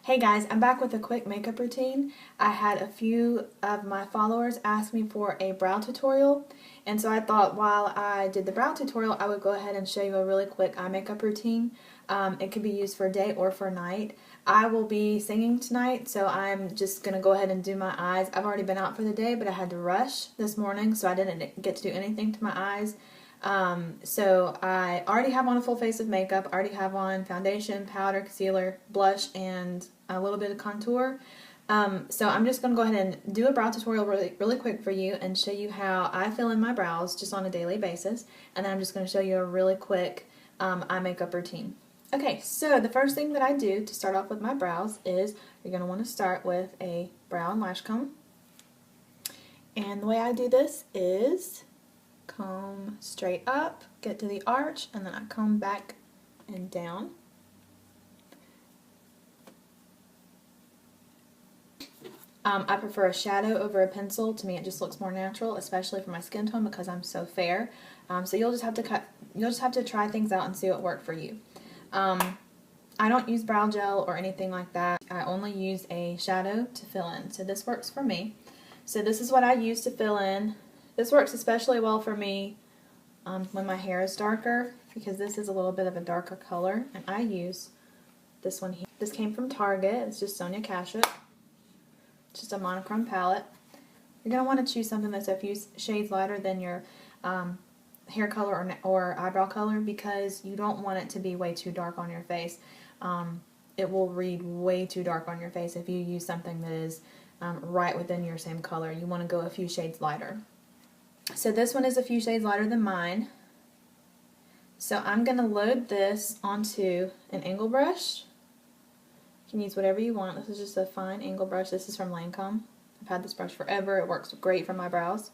Hey guys, I'm back with a quick makeup routine. I had a few of my followers ask me for a brow tutorial, and so I thought while I did the brow tutorial, I would go ahead and show you a really quick eye makeup routine. It could be used for day or for night. I will be singing tonight, so I'm just going to go ahead and do my eyes. I've already been out for the day, but I had to rush this morning, so I didn't get to do anything to my eyes. So I already have on a full face of makeup, already have on foundation, powder, concealer, blush, and a little bit of contour. So I'm just going to go ahead and do a brow tutorial really quick for you and show you how I fill in my brows just on a daily basis. And then I'm just going to show you a really quick eye makeup routine. Okay, so the first thing that I do to start off with my brows is you're going to want to start with a brow and lash comb. And the way I do this is comb straight up, get to the arch, and then I comb back and down. I prefer a shadow over a pencil. To me, it just looks more natural, especially for my skin tone because I'm so fair. So you'll just have to try things out and see what works for you. I don't use brow gel or anything like that. I only use a shadow to fill in. So this works for me. So this is what I use to fill in. This works especially well for me when my hair is darker, because this is a little bit of a darker color, and I use this one here. This came from Target. It's just Sonia Kashuk. It's just a monochrome palette. You're going to want to choose something that's a few shades lighter than your hair color or eyebrow color, because you don't want it to be way too dark on your face. It will read way too dark on your face if you use something that is right within your same color. You want to go a few shades lighter. So this one is a few shades lighter than mine. So I'm going to load this onto an angle brush. You can use whatever you want. This is just a fine angle brush. This is from Lancome. I've had this brush forever. It works great for my brows.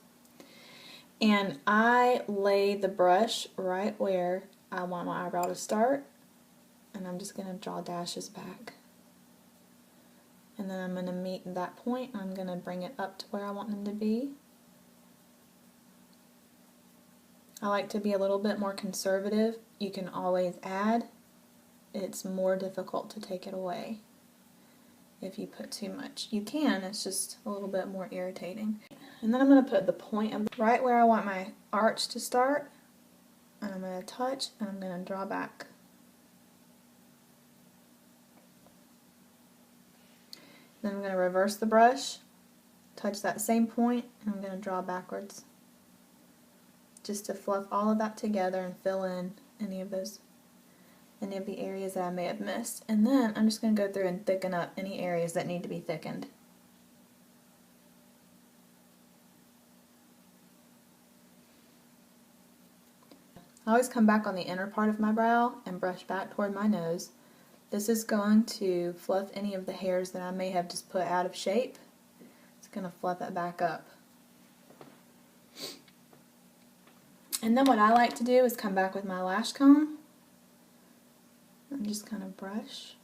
And I lay the brush right where I want my eyebrow to start. And I'm just going to draw dashes back. And then I'm going to meet that point. I'm going to bring it up to where I want them to be. I like to be a little bit more conservative. You can always add. It's more difficult to take it away if you put too much. You can, it's just a little bit more irritating. And then I'm going to put the point of right where I want my arch to start, and I'm going to touch and I'm going to draw back. Then I'm going to reverse the brush, touch that same point, and I'm going to draw backwards, just to fluff all of that together and fill in any of the areas that I may have missed. And then I'm just going to go through and thicken up any areas that need to be thickened. I always come back on the inner part of my brow and brush back toward my nose. This is going to fluff any of the hairs that I may have just put out of shape. It's going to fluff it back up. And then what I like to do is come back with my lash comb and just kind of brush.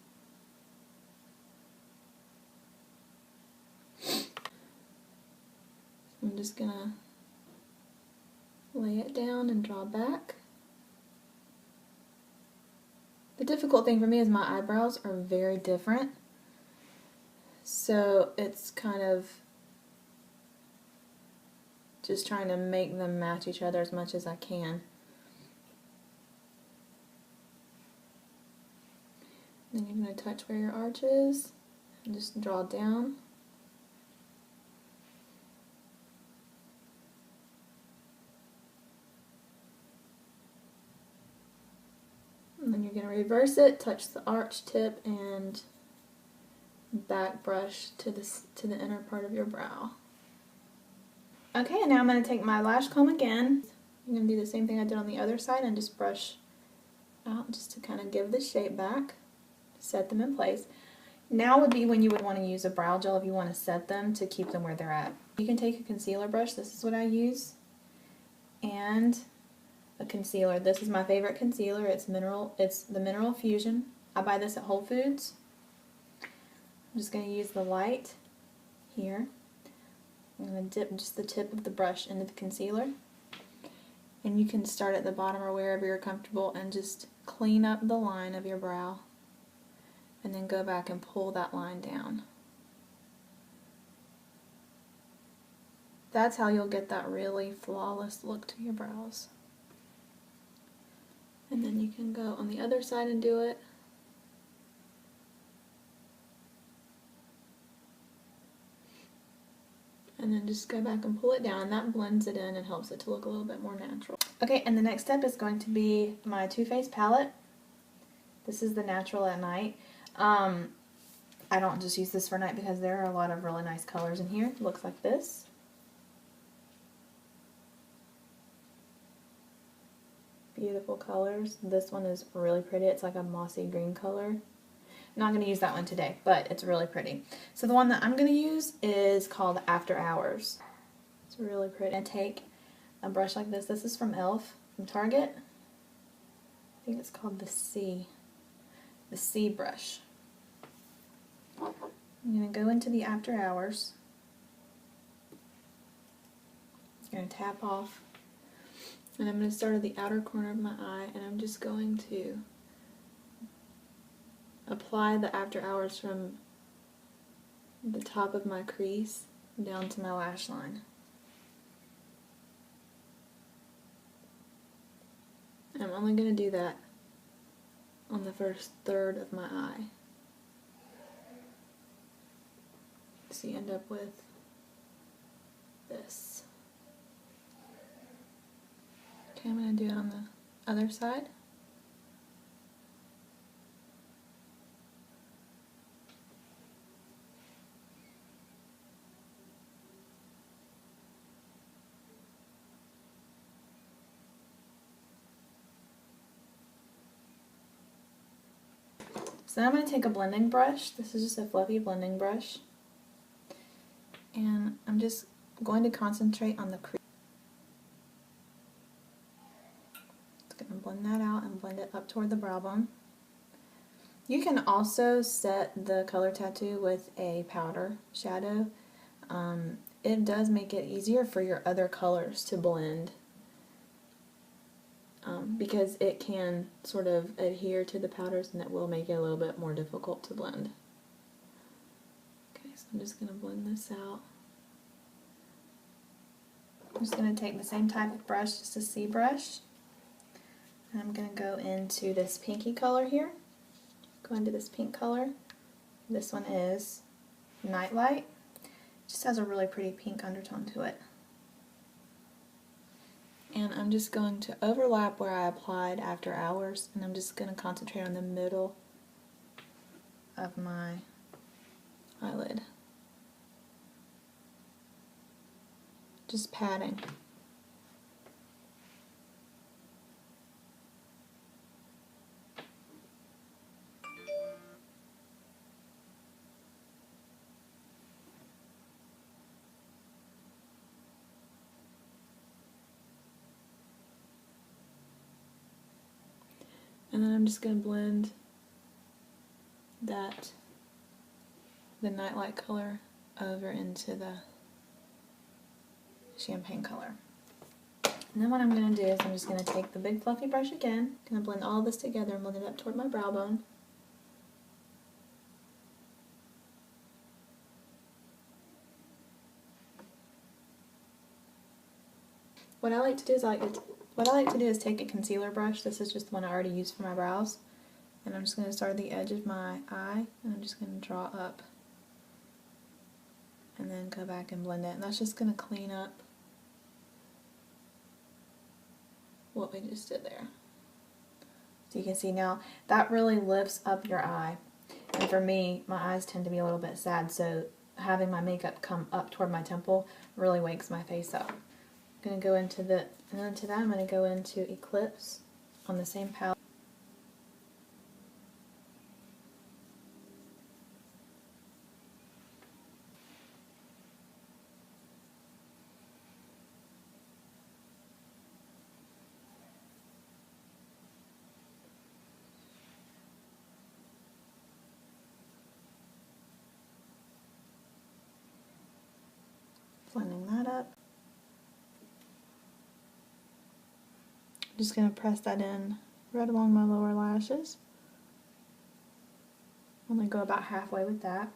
I'm just going to lay it down and draw back. The difficult thing for me is my eyebrows are very different, so it's kind of just trying to make them match each other as much as I can. Then you're going to touch where your arch is and just draw down. And then you're going to reverse it, touch the arch tip, and back brush to the inner part of your brow. Okay, and now I'm going to take my lash comb again. I'm going to do the same thing I did on the other side and just brush out just to kind of give the shape back, set them in place. Now would be when you would want to use a brow gel if you want to set them to keep them where they're at. You can take a concealer brush, this is what I use, and a concealer. This is my favorite concealer. It's the Mineral Fusion. I buy this at Whole Foods. I'm just going to use the light here. I'm going to dip just the tip of the brush into the concealer. And you can start at the bottom or wherever you're comfortable and just clean up the line of your brow. and then go back and pull that line down. That's how you'll get that really flawless look to your brows. And then you can go on the other side and do it. And then just go back and pull it down. That blends it in and helps it to look a little bit more natural. Okay, and the next step is going to be my Too Faced palette. This is the Natural at Night. I don't just use this for night because there are a lot of really nice colors in here. It looks like this. Beautiful colors. This one is really pretty. It's like a mossy green color. I'm not going to use that one today, but it's really pretty. So the one that I'm going to use is called After Hours. It's really pretty. I take a brush like this. This is from e.l.f. from Target. I think it's called the C brush. I'm going to go into the After Hours. I'm going to tap off. And I'm going to start at the outer corner of my eye, and I'm just going to apply the After Hours from the top of my crease down to my lash line. And I'm only going to do that on the first third of my eye. So you end up with this. Okay, I'm going to do it on the other side. So now I'm going to take a blending brush. This is just a fluffy blending brush. And I'm just going to concentrate on the crease. Just going to blend that out and blend it up toward the brow bone. You can also set the color tattoo with a powder shadow. It does make it easier for your other colors to blend. Because it can sort of adhere to the powders, and it will make it a little bit more difficult to blend. Okay, so I'm just going to blend this out. I'm just going to take the same type of brush, just a C brush, and I'm going to go into this pinky color here. Go into this pink color. This one is Nightlight. It just has a really pretty pink undertone to it. And I'm just going to overlap where I applied After Hours, and I'm just going to concentrate on the middle of my eyelid. Just patting. And then I'm just going to blend the Nightlight color over into the champagne color. And then what I'm going to do is I'm just going to take the big fluffy brush again, going to blend all this together and blend it up toward my brow bone. What I like to do is take a concealer brush. This is just the one I already used for my brows. And I'm just going to start at the edge of my eye, and I'm just going to draw up. And then go back and blend it. And that's just going to clean up what we just did there. So you can see now, that really lifts up your eye. And for me, my eyes tend to be a little bit sad, so having my makeup come up toward my temple really wakes my face up. I'm going to go into that I'm going to go into Eclipse on the same palette. Blending that up. I'm just going to press that in right along my lower lashes. I'm going to go about halfway with that.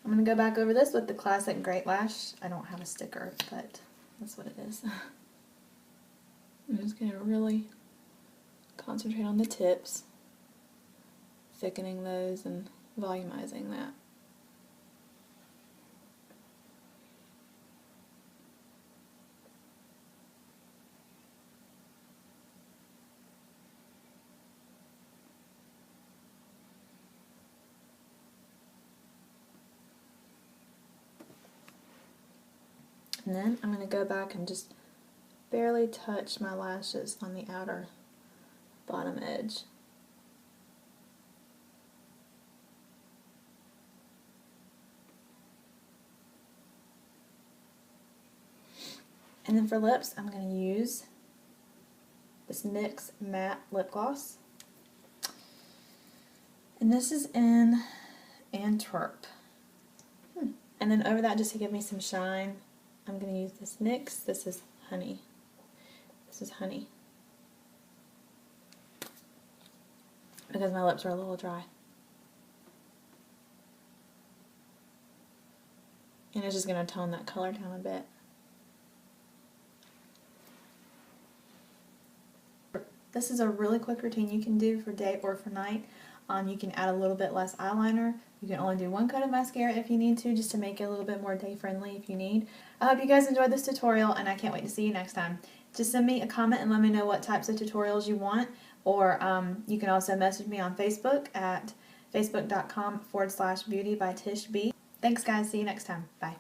I'm going to go back over this with the classic Great Lash. I don't have a sticker, but that's what it is. I'm just going to really concentrate on the tips, thickening those and volumizing that. And then I'm going to go back and just barely touch my lashes on the outer bottom edge. And then for lips, I'm going to use this NYX Matte Lip Gloss. And this is in Antwerp. And then over that, just to give me some shine, I'm going to use this NYX. This is Honey. This is Honey. Because my lips are a little dry. And it's just going to tone that color down a bit. This is a really quick routine you can do for day or for night. You can add a little bit less eyeliner. You can only do one coat of mascara if you need to, just to make it a little bit more day friendly if you need. I hope you guys enjoyed this tutorial, and I can't wait to see you next time. Just send me a comment and let me know what types of tutorials you want, or you can also message me on Facebook at facebook.com/beauty by Tish B. Thanks guys, see you next time. Bye.